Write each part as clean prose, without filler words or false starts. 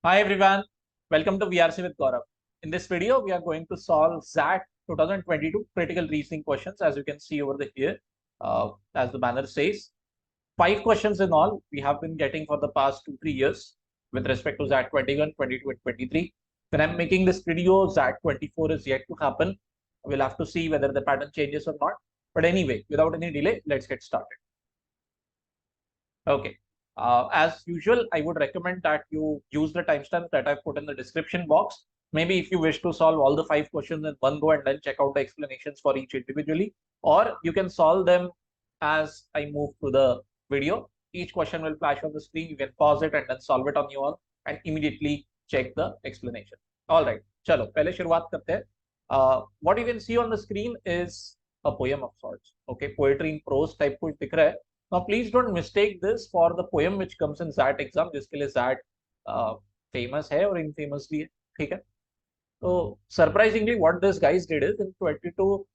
Hi everyone, welcome to VRC with Gaurav. In this video, we are going to solve XAT 2022 critical reasoning questions, as you can see over the here, as the banner says. 5 questions in all we have been getting for the past 2-3 years with respect to XAT 21, 22, and 23. When I'm making this video, XAT 24 is yet to happen. We'll have to see whether the pattern changes or not. But anyway, without any delay, let's get started. Okay. As usual, I would recommend that you use the timestamp that I've put in the description box. Maybe if you wish to solve all the 5 questions in one go and then check out the explanations for each individually, or you can solve them as I move through the video. Each question will flash on the screen. You can pause it and then solve it on your own and immediately check the explanation. All right, chalo, pehle shuruaat karte hain. What you can see on the screen is a poem of sorts. Okay, poetry in prose type कुछ दिख रहा है. Now, please don't mistake this for the poem which comes in XAT exam, जिसके लिए XAT famous है और infamous भी है, ठीक है? तो surprisingly, what this guys did is in 22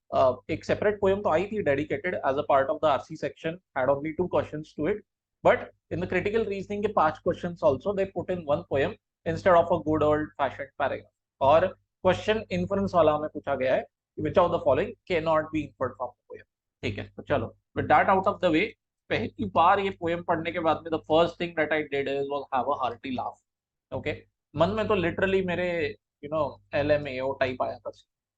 एक separate poem तो आई थी dedicated as a part of the RC section, had only 2 questions to it, but in the critical reasoning के 5 questions also they put in one poem instead of a good old fashioned paragraph. और question inference वाला हमें पूछा गया है which of the following cannot be inferred from the poem. ठीक है, तो चलो with that out of the way, पहली बार ये पोएम पढ़ने के बाद में the first thing that I did is was have a hearty laugh. Okay, मन में तो लिटरली मेरे LMAO टाइप आया था.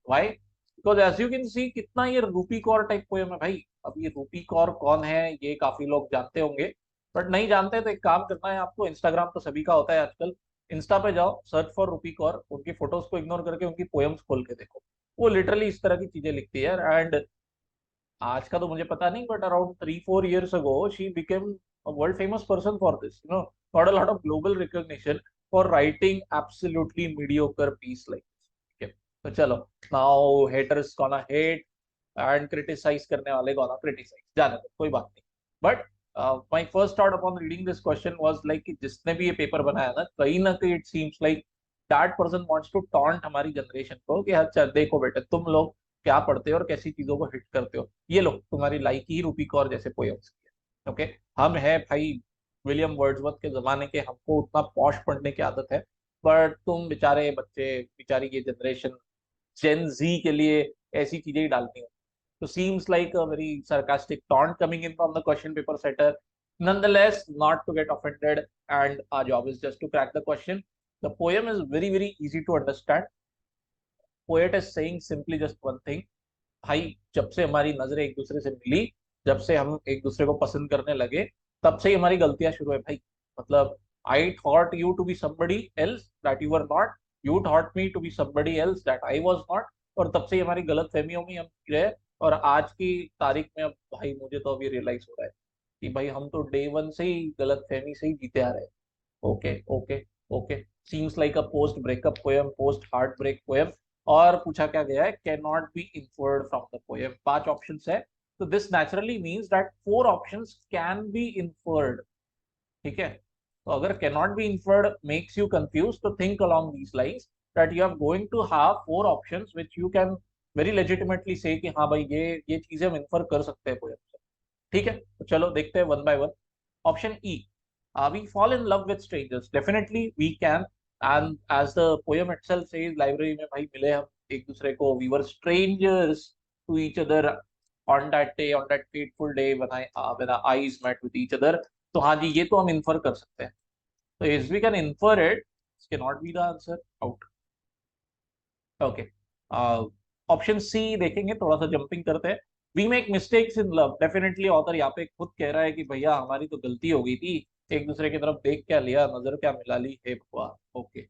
Why? Because as you can see कितना ये रूपी कौर टाइप पोएम है भाई. अब ये रूपी कौर कौन है ये काफी लोग जानते होंगे, बट नहीं जानते तो एक काम करना है आपको. इंस्टाग्राम तो सभी का होता है आजकल. इंस्टा पे जाओ, सर्च फॉर रूपी कौर, उनकी फोटोज को इग्नोर करके उनकी पोएम्स खोल के देखो. वो लिटरली इस तरह की चीजें लिखती है. एंड आज का तो मुझे पता नहीं, but around 3-4 years ago she became a world famous person for this, got a lot of global recognition for writing absolutely mediocre piece like this. ठीक है, तो चलो, now haters gonna hate and criticize करने वाले gonna criticize, जाने दो, कोई बात नहीं. But my first thought upon reading this question was like कि जिसने भी ये पेपर बनाया ना कहीं it seems like that person wants to taunt हमारी जनरेशन को कि अच्छा देखो बेटे तुम लोग क्या पढ़ते हो और कैसी चीजों को हिट करते हो. ये लो तुम्हारी लाइक ही रूपी कौर जैसे पोएम्स की है. ओके, हम है भाई विलियम वर्ड्सवर्थ के जमाने के, हमको उतना पॉश पढ़ने की आदत है, बट तुम बेचारे बच्चे, बेचारी ये जनरेशन जेन जी के लिए ऐसी चीजें ही डालती हो. तो seems like a very sarcastic taunt coming in from the question paper setter. Nonetheless, not to get offended, and our job is just to crack the question. The poem is very easy to understand. Poet is saying simply just one thing. भाई जब से हमारी नजरें एक दूसरे से मिली, जब से हम एक दूसरे को पसंद करने लगे, तब से ही हमारी गलतियां शुरू है भाई. मतलब I thought you to be somebody else that you are not, you thought me to be somebody else that I was not, और तब से ही हमारी गलत फहमियों में हम जी रहे. और आज की तारीख में अब भाई मुझे तो अभी रियलाइज हो रहा है कि भाई हम तो डे वन से ही गलत फहमी से ही जीते आ रहे हैं. Okay okay okay, seems like a post breakup poem, post heart break poem. और पूछा क्या गया है, can not be inferred from the poem. 5 options है, तो this naturally means that 4 options can be inferred. ठीक है, तो अगर can not be inferred makes you confuse, तो think along these lines that you are going to have 4 options which you can very legitimately से कि हाँ भाई ये चीजें हम इन्फर कर सकते हैं पोएम से. ठीक है, तो चलो देखते हैं one by one. Option E, we fall in love with strangers. Definitely we can, and as the poem itself says, library में भाई मिले हम एक दूसरे को, we were strangers to each other on that day, on that fateful day when our eyes met with each other. तो हाँ जी, ये तो हम इन्फर कर सकते हैं. तो if we can infer it, this cannot be the answer. Out. Okay. Option C देखेंगे, थोड़ा सा जंपिंग करते हैं. We make mistakes in love. Definitely author यहाँ पे खुद कह रहा है कि भैया हमारी तो गलती हो गई थी, एक दूसरे की तरफ देख क्या लिया, नजर क्या मिला ली, हे भगवान. ओके,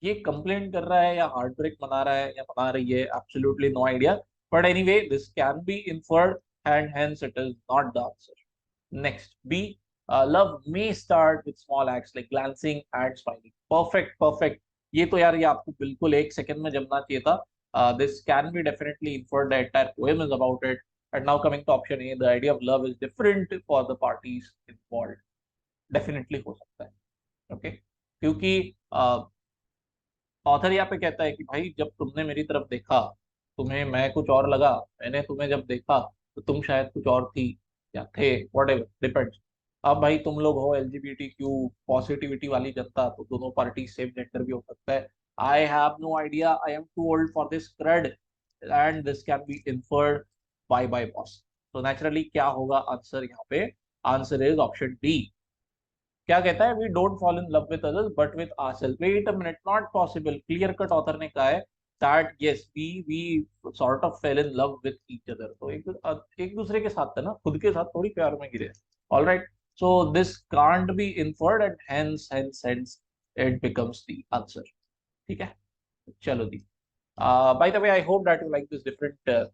ये कंप्लेंट कर रहा है या हार्ट ब्रेक मना रहा है या मना रही है, absolutely no idea. But anyway this can be inferred and hence it is not the answer. Next B, love may start with small acts like glancing and smiling. Perfect perfect. ये तो यार ये आपको बिल्कुल एक सेकंड में जमना चाहिए था. This can be definitely inferred. The entire poem is about it. And now coming to option A, the idea of love is different for the parties involved. Definitely हो सकता है. Okay, क्योंकि ऑथर यहाँ पे कहता है कि भाई जब तुमने मेरी तरफ देखा, तुम्हें मैं कुछ और लगा, मैंने तुम्हें जब देखा तो तुम शायद कुछ और थी या थे, whatever, depends. अब भाई तुम लोग हो LGBTQ पॉजिटिविटी वाली जनता, तो दोनों पार्टी सेम जेंडर भी हो सकता है। I have no idea, I am too old for this cred, and this can be inferred by boss. तो नेचुरली क्या होगा आंसर यहाँ पे? Answer is option D. क्या कहता है? We don't fall in love with others but with ourselves. Wait a minute, not possible. Clear cut author ने कहा है that yes we sort of fell in love with each other. तो एक दूसरे के साथ है ना, खुद के साथ थोड़ी प्यार में गिरे। Alright, so this can't be inferred and hence it becomes the answer. ठीक है, चलो दी। By the way, I hope that you like this different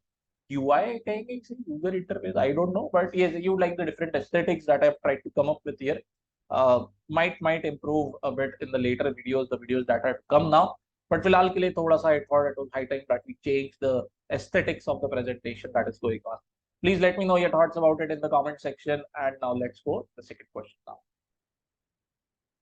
UI कहेंगे इसे, user interface, I don't know, but yes, you like the different aesthetics that I've tried to come up with here. Might improve a bit in the later videos, the videos that have come now, but फिलहाल के लिए थोड़ा सा I thought it was high time that we change the aesthetics of the presentation that is going on. Please let me know your thoughts about it in the comment section, and now let's go to the second question now.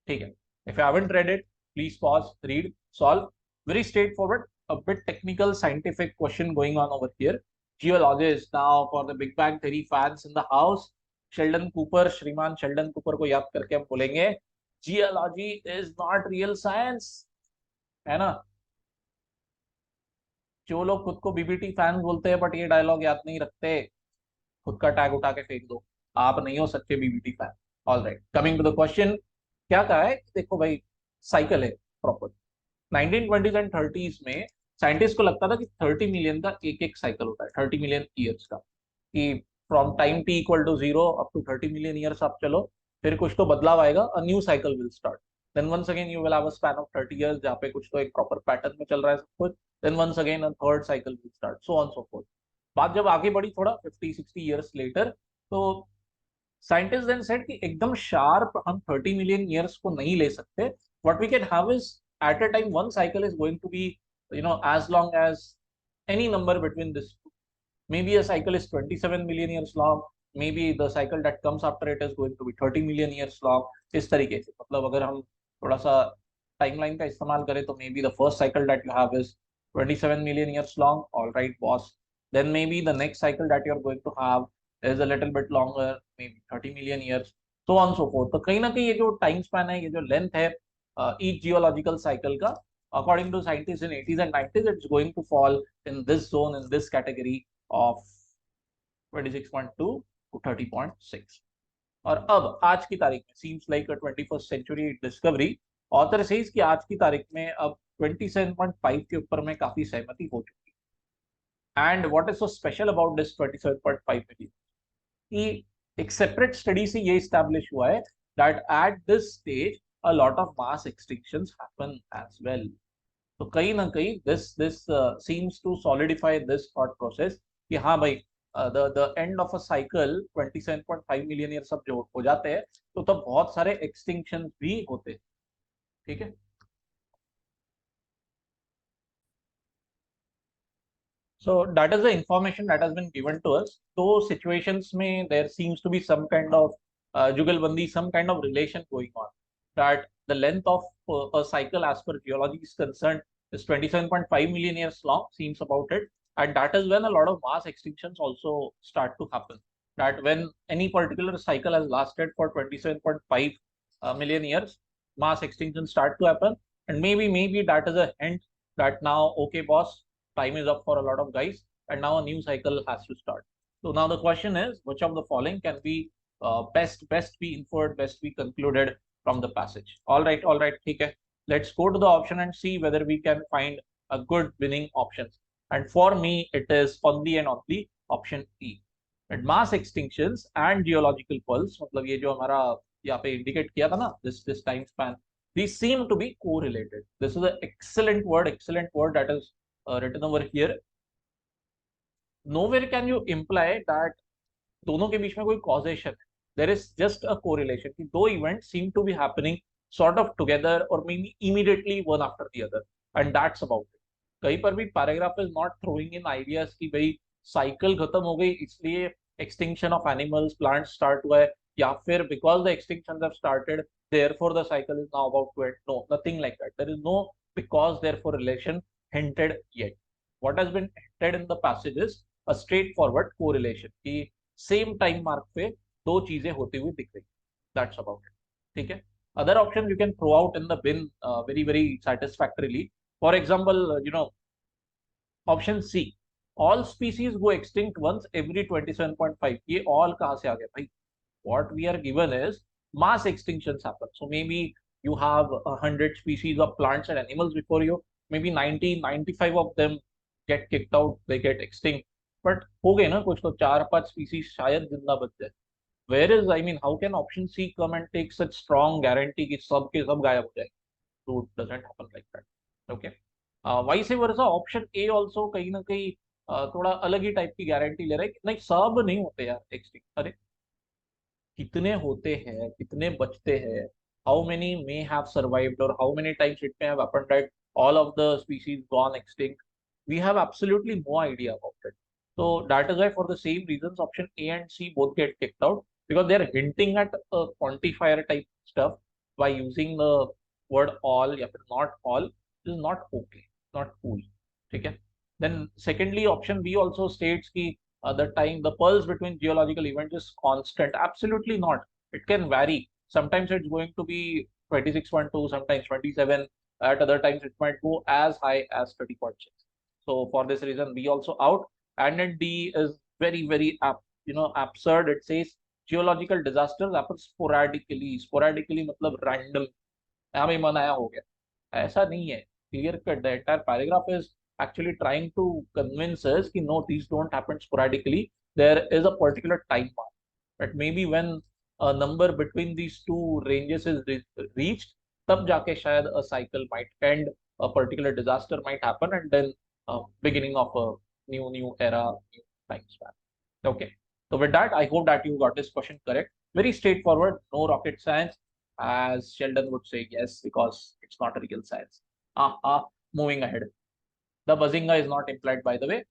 ठीक है, if you haven't read it, please pause, read, solve. Very straightforward, a bit technical, scientific question going on over here. Geologist, now for the Big Bang Theory fans in the house, Sheldon Cooper, श्रीमान Sheldon Cooper को याद करके हम बोलेंगे geology is not real science, है ना? जो लोग खुद को BBT फैंस बोलते हैं बट ये डायलॉग याद नहीं रखते, खुद का टैग उठा के फेंक दो, आप नहीं हो सच्चे BBT fan. Alright, coming to the question. क्या कहा है? देखो भाई, साइकिल है प्रॉपर। 1920s एंड 30s में साइंटिस्ट को लगता था कि 30 मिलियन का एक एक साइकिल होता है, 30 मिलियन ईयर्स का, कि from time t equal to 0 up to 30 million years आप चलो, फिर कुछ तो बदलाव आएगा, a new cycle will start. Then once again you will have a span of 30 years जहाँ पे कुछ तो एक प्रॉपर पैटर्न में चल रहा है सब कुछ। Then once again a third cycle will start, so on so forth. बात जब आगे बढ़ी थोड़ा 50-60 इयर्स लेटर, तो साइंटिस्ट देन सेड कि एकदम शार्प हम 30 मिलियन ईयर्स को नहीं ले सकते। What we can have is at a time one cycle is going to be as long as any number between this. Maybe a cycle is 27 million years long, maybe the cycle that comes after it is going to be 30 million years long. इस तरीके से, मतलब अगर हम थोड़ा सा timeline का इस्तेमाल करें तो maybe the first cycle that you have is 27 million years long. All right boss, then maybe the next cycle that you're going to have is a little bit longer, maybe 30 million years, so on so forth. तो कहीं ना कहीं ये जो time span है, ये जो length है each geological cycle का, according to scientists in 80s and 90s, it's going to fall in this zone, in this category of 26.2 to 30.6. और अब आज की तारीख में seems like a 21st century discovery. Author says कि आज की तारीख में अब 27.5 के ऊपर में काफी सहमति हो चुकी है। And what is so special about this 27.5 million, कि एक सेपरेट स्टडी से ये स्टैब्लिश हुआ है that at this stage a lot of mass extinctions happen as well. तो कहीं ना कहीं this seems to solidify this thought process कि हाँ भाई, the end of a cycle 27.5 million year सब जो हो जाते हैं, तो तब बहुत सारे एक्सटिंक्शन भी होते हैं। ठीक है, so that is the information that has been given to us. Those situations में there seems to be some kind of jugalbandi, some kind of relation going on, that the length of a cycle as per geology is concerned is 27.5 million years long, seems about it. And that is when a lot of mass extinctions also start to happen. That when any particular cycle has lasted for 27.5 million years, mass extinctions start to happen. And maybe that is a hint that now, okay, boss, time is up for a lot of guys, and now a new cycle has to start. So now the question is, which of the following can be best be inferred, best be concluded from the passage? All right, okay. Let's go to the option and see whether we can find a good winning option. And for me, it is only and only option E. And mass extinctions and geological pulse, मतलब ये जो हमारा यहाँ पे indicate किया था ना, this time span, these seem to be correlated. This is an excellent word that is written over here. Nowhere can you imply that दोनों के बीच में कोई causation है. There is just a correlation कि दो events seem to be happening sort of together or maybe immediately one after the other, and that's about it. कहीं पर भी paragraph is not throwing in ideas कि भाई cycle खत्म हो गई इसलिए extinction of animals, plants start हुआ है, या फिर because the extinctions have started therefore the cycle is now about to end. No, nothing like that. There is no because therefore relation hinted yet. What has been hinted in the passage is a straightforward correlation कि same time mark पे दो चीजें होती हुई दिख रही। That's about it. ठीक है. Other options you can throw out in the bin very very satisfactorily. For example, option C, all species go extinct once every 27.5. ये all कहाँ से आ गया भाई? What we are given is mass extinctions happen. So maybe you have 100 species of plants and animals before you. Maybe 90-95 of them get kicked out, they get extinct. But हो गए ना कुछ तो 4-5 species शायद जिंदा बच जाए. Whereas, I mean, how can option C come and take such strong guarantee कि सब के सब गायब हो जाए? So it doesn't happen like that. Okay. Vice versa, option A also कहीं ना कहीं थोड़ा अलग ही टाइप की गारंटी ले रहा है कि नहीं सब नहीं होते यार एक्सटिंक्ट. अरे कितने होते हैं, कितने बचते हैं, how many may have survived और how many times it may have happened that all of the species gone extinct, we have absolutely no idea about it. So that is why for the same reasons option A and C both get kicked out, because they are hinting at a quantifier type stuff by using the word all या फिर not all is not okay, not cool. ठीक है. Then secondly option B also states कि the time, the pulse between geological events is constant. Absolutely not. It can vary. Sometimes it's going to be 26.2, sometimes 27. At other times it might go as high as 30.6. So for this reason B also out. And then D is very very absurd. It says geological disasters happen sporadically. Sporadically मतलब random. यहाँ भी मनाया हो गया, ऐसा नहीं है. Clear cut. The entire paragraph is actually trying to convince us कि no, these don't happen sporadically. There is a particular time mark, but maybe when a number between these two ranges is reached, तब जाके शायद a cycle might end, a particular disaster might happen, and then beginning of a new era, new time span. Okay. So with that, I hope that you got this question correct. Very straightforward, no rocket science, as Sheldon would say, yes, because it's not a real science. Moving ahead. The Bazinga is not implied, by the way.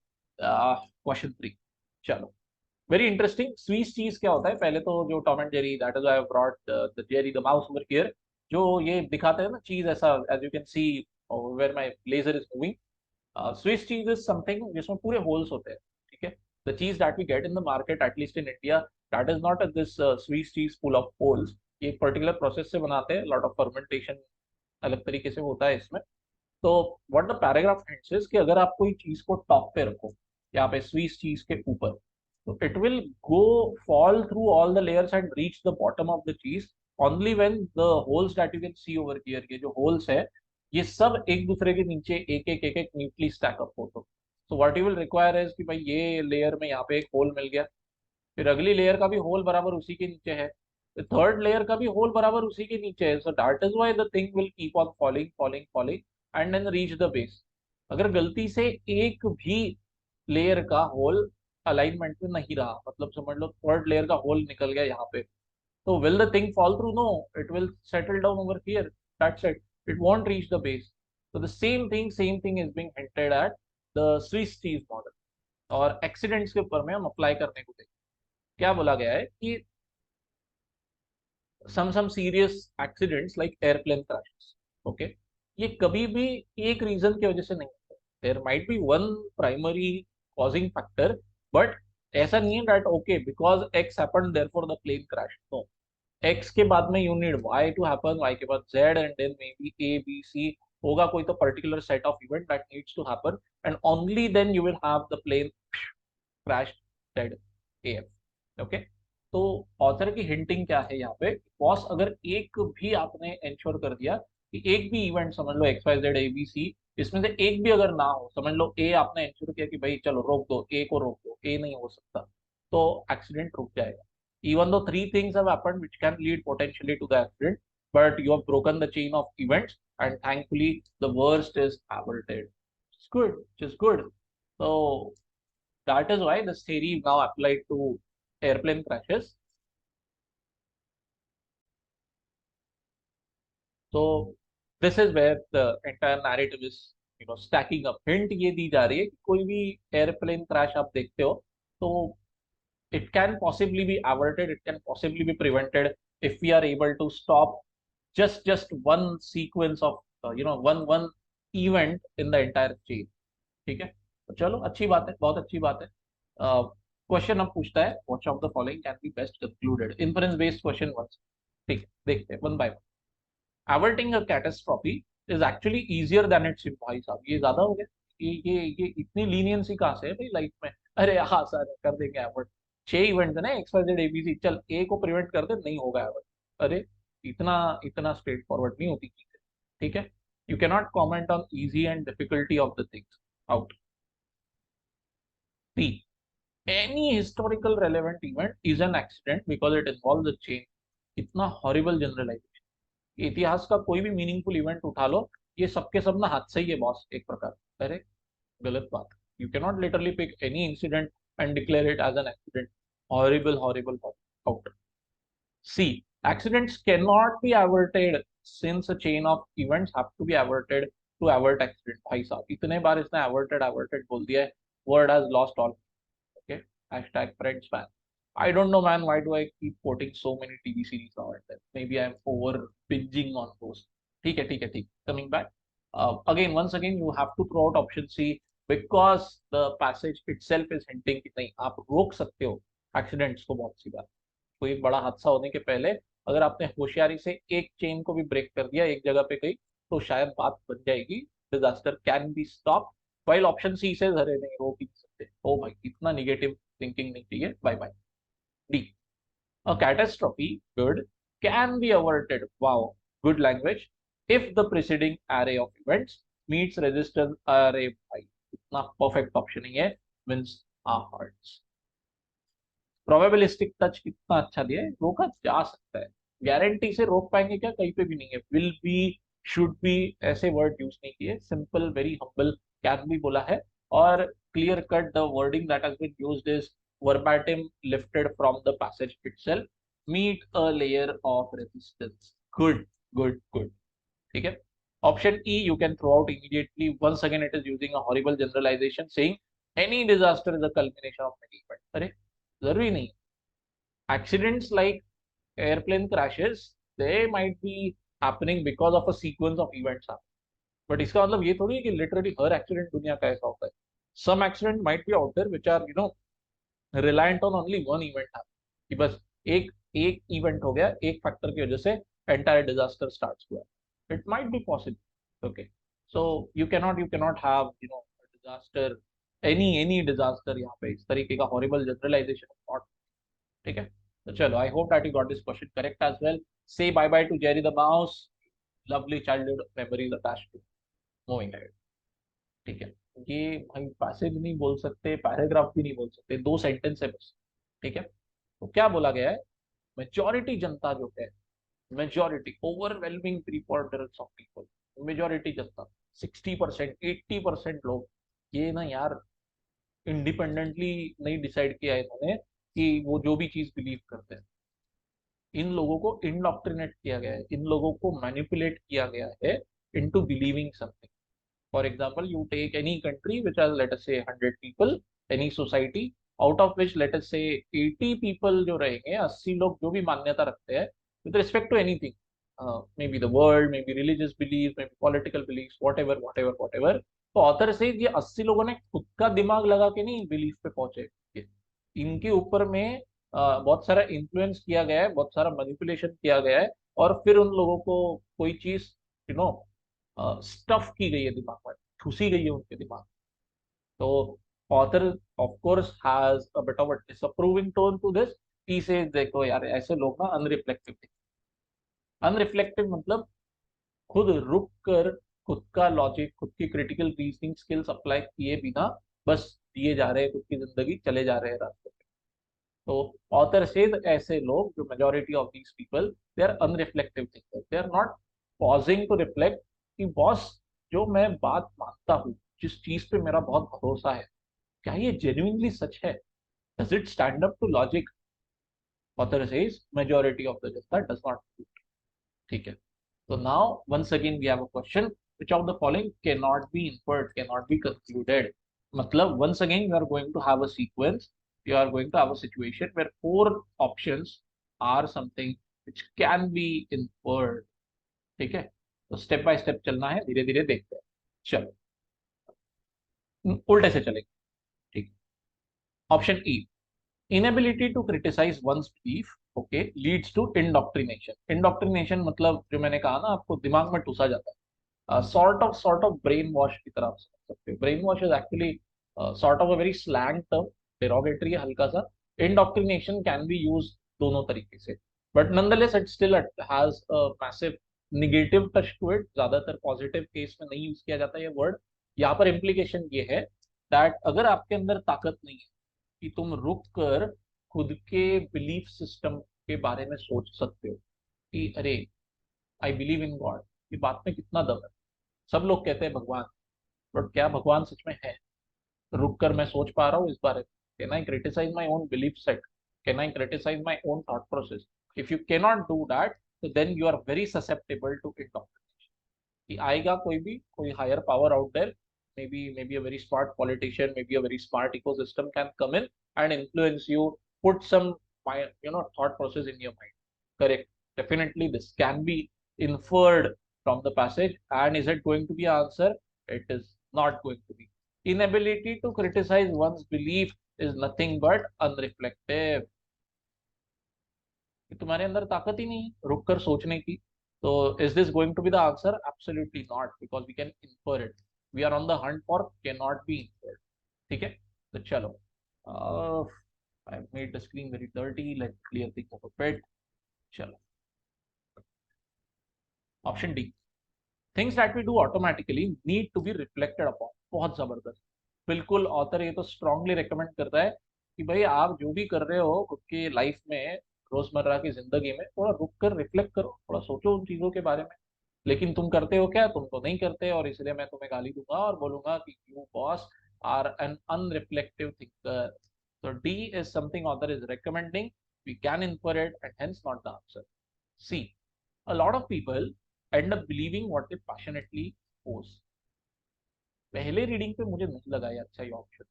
Question 3. चलो. Very interesting. Swiss cheese क्या होता है? पहले तो जो Tom and Jerry, that is why I brought the Jerry the mouse over here. जो ये दिखाते हैं ना चीज ऐसा, as you can see where my laser is moving. Swiss cheese is something जिसमें पूरे holes होते हैं. ठीक है. The cheese that we get in the market, at least in India, that is not this Swiss cheese full of holes. ये एक particular process से बनाते हैं. Lot of fermentation अलग तरीके से होता है इसमें. तो what the paragraph hints is कि अगर आप कोई चीज को टॉप पे रखो, यहाँ पे स्वीस चीज के ऊपर, तो it will go fall through all the layers and reach the bottom of the cheese only when the holes that you can see over here, ये जो होल्स है ये सब एक दूसरे के नीचे एक एक नीटली स्टैक अप हो. तो so what you will require is कि भाई ये लेयर में यहाँ पे एक होल मिल गया, फिर अगली लेयर का भी होल बराबर उसी के नीचे है, थर्ड लेयर का भी होल बराबर उसी के नीचे है. So that is why the thing will keep on falling falling falling and then reach the base. अगर गलती से एक भी लेयर का होल अलाइनमेंट में नहीं रहा, मतलब समझ लो थर्ड लेयर का होल निकल गया यहाँ पे, तो will the thing fall through? No, it will settle down over here. That's it. It won't reach the base. So the same thing is being hinted at the Swiss cheese model. और accidents के ऊपर में हम apply करने को देखें. क्या बोला गया है कि some serious accidents like airplane crashes, okay, ये कभी भी एक रीजन की वजह से नहीं होता. there might be one primary causing factor, but ऐसा नहीं है that okay because X happened therefore the plane crashed. No, X के बाद में you need Y to happen, Y के बाद Z, and then maybe A B C होगा कोई तो particular set of event that needs to happen, and only then you will have the plane crash dead AF. Okay. तो author की hinting क्या है यहाँ पे, बॉस अगर एक भी आपने इंश्योर कर दिया कि एक भी इवेंट, समझ लो X Y Z A B C, इसमें से एक भी अगर ना हो, समझ लो ए आपने इंश्योर किया कि भाई चलो रोक दो, ए को रोक दो, ए नहीं हो सकता, तो एक्सीडेंट रुक जाएगा. Even though three things have happened which can lead potentially to the accident, but you have broken the chain of events and thankfully the worst is averted. It's good, which is good. So that is why this theory is now applied to airplane crashes. So this is where the entire narrative is stacking up. Hint ये दी जा रही है कि कोई भी airplane crash आप देखते हो तो it can possibly be averted, it can possibly be prevented if we are able to stop just one sequence of one event in the entire chain. ठीक है. तो चलो अच्छी बात है, बहुत अच्छी बात है. क्वेश्चन अब पूछता है, which of the following can be best concluded. Inference based question ones. ठीक है, देखते हैं one by one. Averting a catastrophe is actually easier than it seems. भाई साहब ये ज्यादा हो गया, ये इतनी लीनियंसी कहाँ से है भाई लाइफ में? अरे हाँ सर कर देंगे एवर्ट, 6 इवेंट है ना XYZ ABC, चल ए को प्रिवेंट कर दे, नहीं होगा एवर्ट। अरे इतना इतना स्ट्रेट फॉरवर्ड नहीं होती चीजें, ठीक है। You cannot comment on easy and difficulty of the things. Out. C, any historical relevant event is an accident because it involves a chain। इतना हॉरिबल जनरलाइजेशन। इतिहास का कोई भी मीनिंगफुल इवेंट उठा लो, ये सबके सब ना हादसा ही है बॉस, एक प्रकार। अरे गलत बात। You cannot literally pick any incident and declare it as an accident. Horrible horrible. Out. C, accidents cannot be averted since a chain of events have to be averted to avert accident। भाई साहब इतने बार इसने averted averted बोल दिया है, word has lost all। Okay, hashtag friends fan। I don't know man, why do I keep quoting so many TV series now and then? Maybe I'm over binging on those। ठीक है ठीक है ठीक। Coming back, again once again you have to throw out option C because the passage itself is hinting कि नहीं आप रोक सकते हो accidents को। बहुत सी बार कोई बड़ा हादसा होने के पहले अगर आपने होशियारी से एक चेन को भी ब्रेक कर दिया एक जगह पे कहीं, तो शायद बात बन जाएगी। Disaster can be stop. While option C से अरे नहीं रोक ही नहीं सकते। ओ भाई इतना निगेटिव थिंकिंग नहीं चाहिए। Bye bye. D, a catastrophe good can be averted। wow, good language। if the preceding array of events meets resistance। अरे भाई इतना परफेक्ट ऑप्शन ही है। wins our hearts। Probabilistic touch कितना अच्छा दिया है, रोका जा सकता है। गारंटी से रोक पाएंगे क्या? कहीं पे भी नहीं है। विल बी, शुड बी, ऐसे वर्ड यूज नहीं किए। सिंपल वेरी हम्बल कैन भी बोला है। और clear cut the wording that has been used is verbatim lifted from the passage itself. Meet a layer of resistance. Good good good. ठीक है। Option E you can throw out immediately. Once again it is using a horrible generalization saying any disaster is a culmination of many events. अरे जरूरी नहीं। Accidents like airplane crashes, they might be happening because of a sequence of events happen। but इसका मतलब ये थोड़ी है कि literally हर accident दुनिया का ऐसा होता है। some accident might be out there which are reliant on only one event happen। कि बस एक एक event हो गया, एक factor की वजह से entire disaster starts हुआ। it might be possible। okay, so you cannot have a disaster, any disaster यहाँ पे इस तरीके का horrible generalization is not। ठीक है। तो चलो, I hope that you got this question correct as well. Say bye bye to Jerry the mouse. Lovely childhood memories attached to. Moving ahead. ठीक है। ये भाई पैसेज नहीं बोल सकते, पैराग्राफ भी नहीं बोल सकते, दो सेंटेंस है बस। ठीक है। तो क्या बोला गया है? मेजॉरिटी जनता जो है, majority overwhelming proportions of people, majority जनता 60% 80% लोग, ये ना यार इंडिपेंडेंटली नहीं डिसाइड किया है इन्होंने कि वो जो भी चीज बिलीव करते हैं। इन लोगों को इंडॉक्ट्रिनेट किया गया है, इन लोगों को मैनिपुलेट किया गया है into believing something. For example you take any country which has let us say 100 people, any society, out of which let us say 80 people जो रहेंगे, 80 लोग जो भी मान्यता रखते हैं with respect to anything, maybe the world, maybe religious belief, maybe political belief, whatever. तो author से ये 80 लोगों ने खुद का दिमाग लगा के नहीं बिलीफ पे पहुंचे। इनके ऊपर में बहुत सारा इन्फ्लुएंस किया गया है, बहुत सारा मैनिपुलेशन किया गया है, और फिर उन लोगों को कोई चीज यू नो स्टफ की गई है दिमाग में, ठूसी गई है उनके दिमाग। तो author of course has a bit of a disapproving tone to this. He says देखो यार ऐसे लोग ना अनरिफ्लेक्टिव थे। अनरिफ्लेक्टिव मतलब खुद रुक कर खुद का लॉजिक, खुद की क्रिटिकल रीजनिंग स्किल्स अप्लाई किए बिना बस दिए जा रहे हैं, खुद की जिंदगी चले जा रहे हैं रास्ते। तो ऑथर सेज ऐसे लोग, जो majority of these people, they are unreflective thinkers. They are not pausing to reflect कि बॉस जो मैं बात मानता हूँ, जिस चीज पे मेरा बहुत भरोसा है, क्या ये जेन्युइनली सच है? Does it stand up to logic? Author says majority of the जनता डज नॉट। ठीक है। So now once again we have a question, which of the following cannot be inferred, cannot be concluded? मतलब once again you are going to have a sequence, you are going to have a situation where 4 options are something which can be inferred। ठीक है। तो step by step चलना है, धीरे धीरे देखते हैं। चलो उल्टे से चलेंगे। ठीक है। Option E, inability to criticize one's belief okay leads to indoctrination. Indoctrination मतलब जो मैंने कहा ना, आपको दिमाग में ठूसा जाता है, sort of ब्रेन वॉश की तरह आप समझ सकते हो। Brain wash is actually sort of a very slang term, derogatory है हल्का सा। इंडोक्ट्रिनेशन कैन बी यूज दोनों तरीके से, but nonetheless it still has a massive negative touch to it. ज्यादातर पॉजिटिव केस में नहीं यूज किया जाता ये वर्ड। यहाँ पर इम्प्लीकेशन ये है दैट अगर आपके अंदर ताकत नहीं है कि तुम रुक कर खुद के बिलीफ सिस्टम के बारे में सोच सकते हो कि अरे आई बिलीव इन गॉड, ये बात में कितना दम है। सब लोग कहते हैं भगवान, बट क्या भगवान सच में है? रुक कर मैं सोच पा रहा हूँ इस बारे में? Can I criticise my own belief set? Can I criticise my own thought process? If you cannot do that, तो then you are very susceptible to indoctrination. कि आएगा कोई higher power out there, maybe a very smart politician, maybe a very smart ecosystem can come in and influence you, put some thought process in your mind. Correct. Definitely this can be inferred from the passage. And is it going to be an answer? It is not going to be. Inability to criticize one's belief is nothing but unreflective। कि तुम्हारे अंदर ताकत ही नहीं है रुक कर सोचने की। तो is this going to be the answer? Absolutely not, because we can infer it. We are on the hunt for can not be inferred. ठीक है, तो चलो, I made the screen very dirty, let clear things up a bit. चलो, option D, things that we do automatically need to be reflected upon. बहुत जबरदस्त। बिल्कुल author ये तो स्ट्रांगली रिकमेंड करता है कि भाई आप जो भी कर रहे हो खुद की लाइफ में, रोजमर्रा की जिंदगी में, थोड़ा रुक कर रिफ्लेक्ट करो, थोड़ा सोचो उन चीजों के बारे में। लेकिन तुम करते हो क्या? तुम तो नहीं करते, और इसलिए मैं तुम्हें गाली दूंगा और बोलूंगा कि you boss are an unreflective thinker. तो D is something author is recommending, we can infer it and hence not the answer. See, a lot of people end up believing what they passionately oppose। पहले reading पे मुझे नहीं लगा ये अच्छा ये option.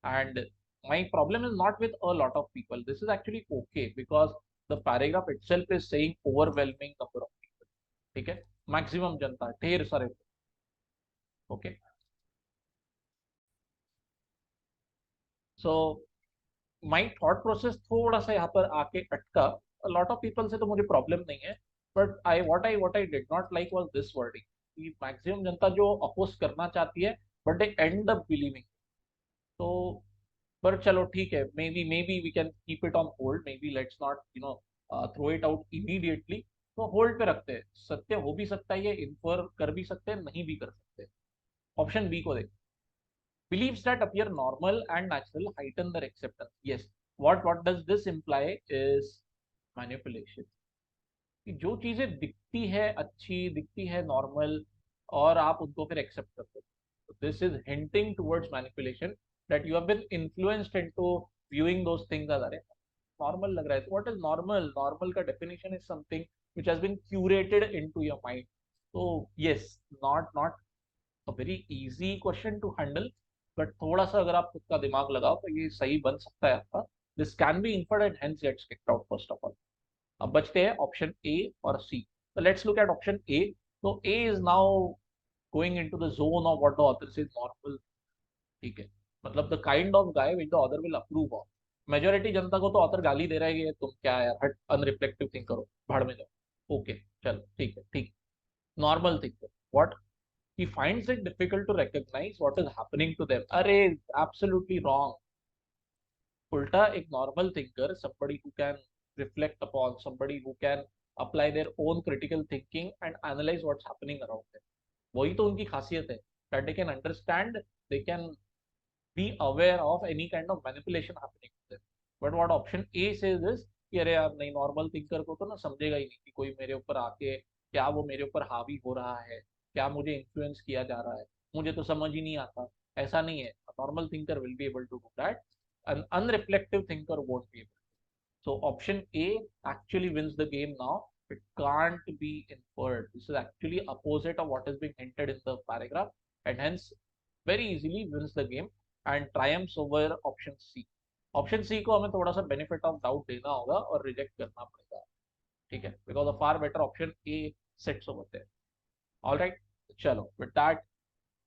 And my problem is not with a lot of people, this is actually okay because the paragraph itself is saying overwhelming number of people। ठीक है, मैक्सिमम जनता, ढेर सारे। Okay, so my thought process थोड़ा सा यहाँ पर आके अटका। लॉट ऑफ पीपल से तो मुझे प्रॉब्लम नहीं है, but I did not like was this wording कि मैक्सिमम जनता जो अपोज करना चाहती है but they end up believing. तो पर चलो ठीक है, maybe we can keep it on hold, maybe let's not throw it out immediately. तो होल्ड पे रखते हैं, सत्य हो भी सकता है, ये इन्फर कर भी सकते हैं, नहीं भी कर सकते। ऑप्शन बी को देख, beliefs that appear normal and natural heighten their acceptance। yes, what does this imply is manipulation। कि जो चीजें दिखती है अच्छी, दिखती है नॉर्मल, और आप उनको फिर एक्सेप्ट करते हो, this is hinting towards manipulation, that you have been influenced into viewing those things as अरे नॉर्मल लग रहा है। What is normal? नॉर्मल का definition is something which has been curated into your mind. तो yes, not a very easy question to handle, but थोड़ा सा अगर आप खुद का दिमाग लगाओ तो ये सही बन सकता है आपका। This can be inferred and hence gets kicked out first of all. अब बचते हैं ऑप्शन ए और सी। तो let's look at option A. तो A is now going into the zone of what the author says normal. ठीक है, मतलब the kind of guy which the author will approve of. Majority जनता को तो author गाली दे रहा है कि तुम क्या यार, हट, अनरिफ्लेक्टिव थिंक करो, भाड़ में जाओ। ओके, चलो ठीक है, ठीक। Normal thinker what? he finds it difficult to recognize what is happening to them। अरे absolutely wrong। उल्टा एक normal thinker, somebody who can reflect upon, somebody who can apply their own critical thinking and analyze what's happening around them, वही तो उनकी खासियत है, that they can understand, they can be aware of any kind of manipulation happening to them। But what option A says is कि अरे यार नहीं, normal thinker को तो ना समझेगा ही नहीं कि कोई मेरे ऊपर आके क्या वो मेरे ऊपर हावी हो रहा है, क्या मुझे इन्फ्लुएंस किया जा रहा है, मुझे तो समझ ही नहीं आता। ऐसा नहीं है, normal thinker will be able to do that, an unreflective thinker won't be able। so option A actually wins the game now। It can't be inferred, this is actually opposite of what is being hinted in the paragraph, and hence very easily wins the game and triumphs over option C। Option C को हमें थोड़ा सा benefit of doubt देना होगा और reject करना पड़ेगा। ठीक है, because a far better option A sets over there. All right, चलो विद दैट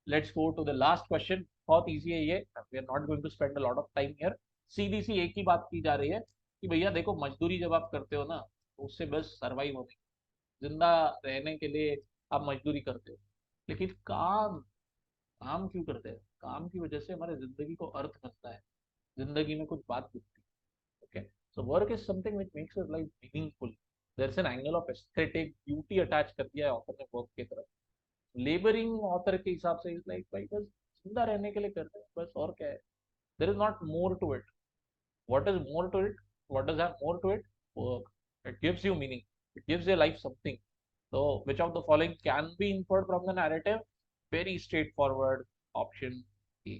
let's go to the last question. बहुत इजी है ये, we are not going to spend a lot of time here. सीधी सी एक ही बात की जा रही है कि भैया देखो, मजदूरी जब आप करते हो ना, तो उससे बस सर्वाइव होने, जिंदा रहने के लिए आप मजदूरी करते हो। लेकिन काम, काम क्यों करते हैं? काम की वजह से हमारे जिंदगी को अर्थ मिलता है, जिंदगी में कुछ बात दिखती है। Okay, so work is something which makes your life meaningful. There is an angle of aesthetic beauty attach कर दिया है ऑथर ने वर्क की तरफ। लेबरिंग ऑथर के हिसाब से इज लाइक भाई बस जिंदा रहने के लिए करते हैं बस, और क्या है? There is not more to it. What is more to it? What does have more to it? Work. It gives you meaning. It gives your life something. So, which of the following can be inferred from the narrative? Very straightforward option A.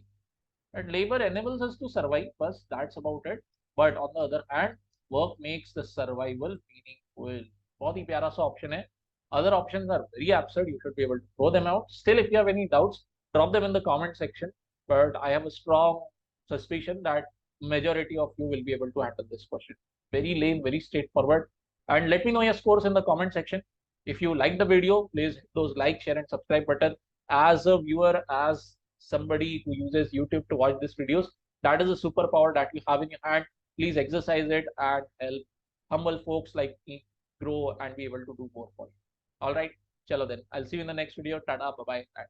And labor enables us to survive, but that's about it. But on the other hand, work makes the survival meaningful. बहुत ही प्यारा सा option है. Other options are very absurd. You should be able to throw them out. Still, if you have any doubts, drop them in the comment section. But I have a strong suspicion that majority of you will be able to handle this question. Very lame, very straightforward. And let me know your scores in the comment section. If you like the video, please hit those like, share, and subscribe button. As a viewer, as somebody who uses YouTube to watch these videos, that is a superpower that you have in your hand. Please exercise it and help humble folks like me grow and be able to do more for you. All right, chalo then. I'll see you in the next video. Tada, bye bye.